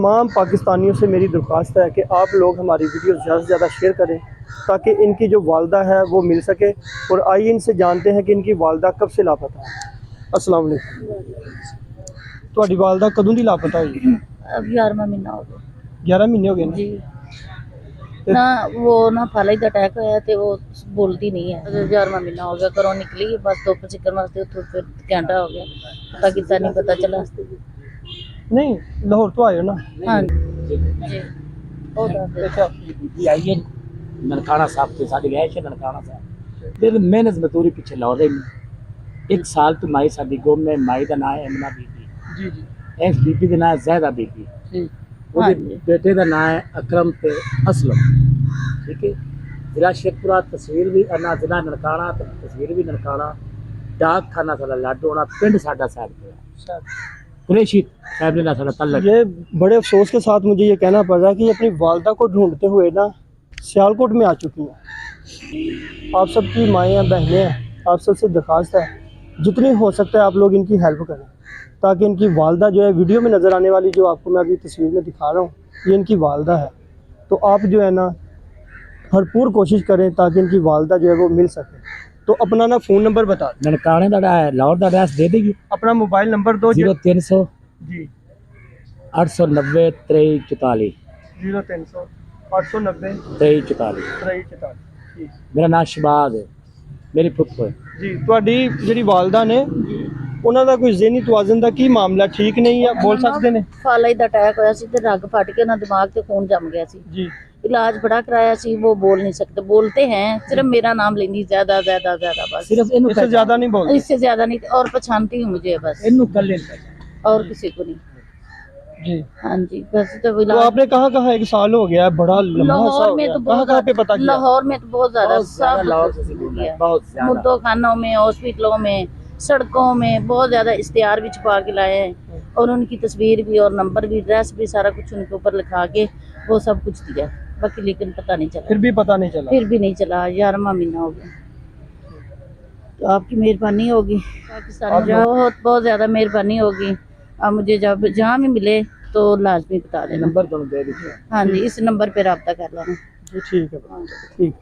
तमाम पाकिस्तानियों से मेरी दरख्वास्त है कि आप लोग हमारी वीडियो ज़्यादा से ज़्यादा शेयर करें ताकि इनकी जो वालदा है वो मिल सके। और आइए इनसे जानते हैं कि इनकी वालदा कब से लापता है। अस्सलाम वालेकुम। ਤੁਹਾਡੀ वालदा कदों ਦੀ लापता हुई? अब 11वां महीना हो गया 11 महीने हो गए ना? जी। ना वो ना फाला का अटैक होया ते वो बोलती नहीं है। 11वां महीना हो गया, घरों निकली बस धुप चिकन वास्ते, उतो फिर घंटा हो गया, पता किता नहीं पता चला। नहीं, लाहौर तो आए हो ना? हाँ जी। अच्छा, आइए ननकाना साहब के साथ गए थे। ननकाना साहब फिर मेहनत मजदूरी पीछे लाहौर एक साल तो माई साडी गुम में। माई का नाम है एमना बीबी जी जी एस बीबी का नाम है ज़ैदा बीबी। ठीक। हाँ ਉਹਦੇ जी। बेटे का नाम है अकरम ते असलम। ठीक है, जिला शेखपुरा तस्वीर भी अन्ना, जिला ननकाना तस्वीर भी ननकाना। डाक खाना साडा लाडो होना, पिंड साडा साहब कुरैशी फैमिली ना साडा तल्लक। ये बड़े अफसोस के साथ मुझे ये कहना पड़ रहा है कि ये अपनी वालदा को ढूंढते हुए ना सियालकोट में आ चुकी हैं। आप सबकी माएँ हैं, बहनें हैं, आप सबसे दरख्वास्त है जितनी हो सकता है आप लोग इनकी हेल्प करें ताकि इनकी वालदा जो है, वीडियो में नज़र आने वाली जो आपको मैं अभी तस्वीर में दिखा रहा हूँ, ये इनकी वालदा है। तो आप जो है ना भरपूर कोशिश करें ताकि इनकी वालदा जो है वो मिल सके। तो अपना ना फ़ोन नंबर बता दें। ननकाने का लाहौर का एड्रेस दे देगी। अपना मोबाइल नंबर दो। 0300 जी 890 2344 0300 890 2344। 4344। मेरा नाम शबाज है, मेरी पुप्पो है ਜੀ ਤੁਹਾਡੀ ਜਿਹੜੀ ਵਾਲਦਾ ਨੇ ਉਹਨਾਂ ਦਾ ਕੋਈ ਜ਼ਿਹਨੀ ਤਵਾਜ਼ਨ ਦਾ ਕੀ ਮਾਮਲਾ ਠੀਕ ਨਹੀਂ ਆ, ਬੋਲ ਸਕਦੇ ਨੇ? फाला का अटैक होया सी ते रग फट के ना दिमाग ते खून जम गया सी। जी इलाज बड़ा कराया सी, वो बोल नहीं सकते, बोलते हैं सिर्फ मेरा नाम लेंगी ज्यादा ज्यादा ज्यादा बस। सिर्फ इन्हू इससे ज़्यादा नहीं बोलते? इससे ज्यादा नहीं, और पहचानती हूँ मुझे बस, इन्हू कल और किसी को नहीं। जी। हाँ जी बस। तो तो आपने कहाँ एक साल हो गया है, बड़ा लंबा सा लाहौर हो में गया, तो कहाँ बहुत पे पता किया? लाहौर में तो बहुत ज्यादा लाहौर से दूर बहुत ज्यादा। मुद्दों खानों में, हॉस्पिटलों में, सड़कों में बहुत ज्यादा इश्तिहार भी छुपा के लाए हैं, और उनकी तस्वीर भी और नंबर भी, एड्रेस भी, सारा कुछ उनके ऊपर लिखा के वो सब कुछ दिया, बाकी लेकिन पता नहीं चला। फिर भी पता नहीं चला? फिर भी नहीं चला। 11वां महीना हो गया। तो आपकी मेहरबानी होगी पाकिस्तानी, बहुत बहुत ज्यादा मेहरबानी होगी। आप मुझे जब जहाँ भी मिले तो लाजमी बता देना। नंबर तो दे दीजिए। हाँ जी, इस नंबर पे रब्ता कर लेना। जी ठीक है, ठीक।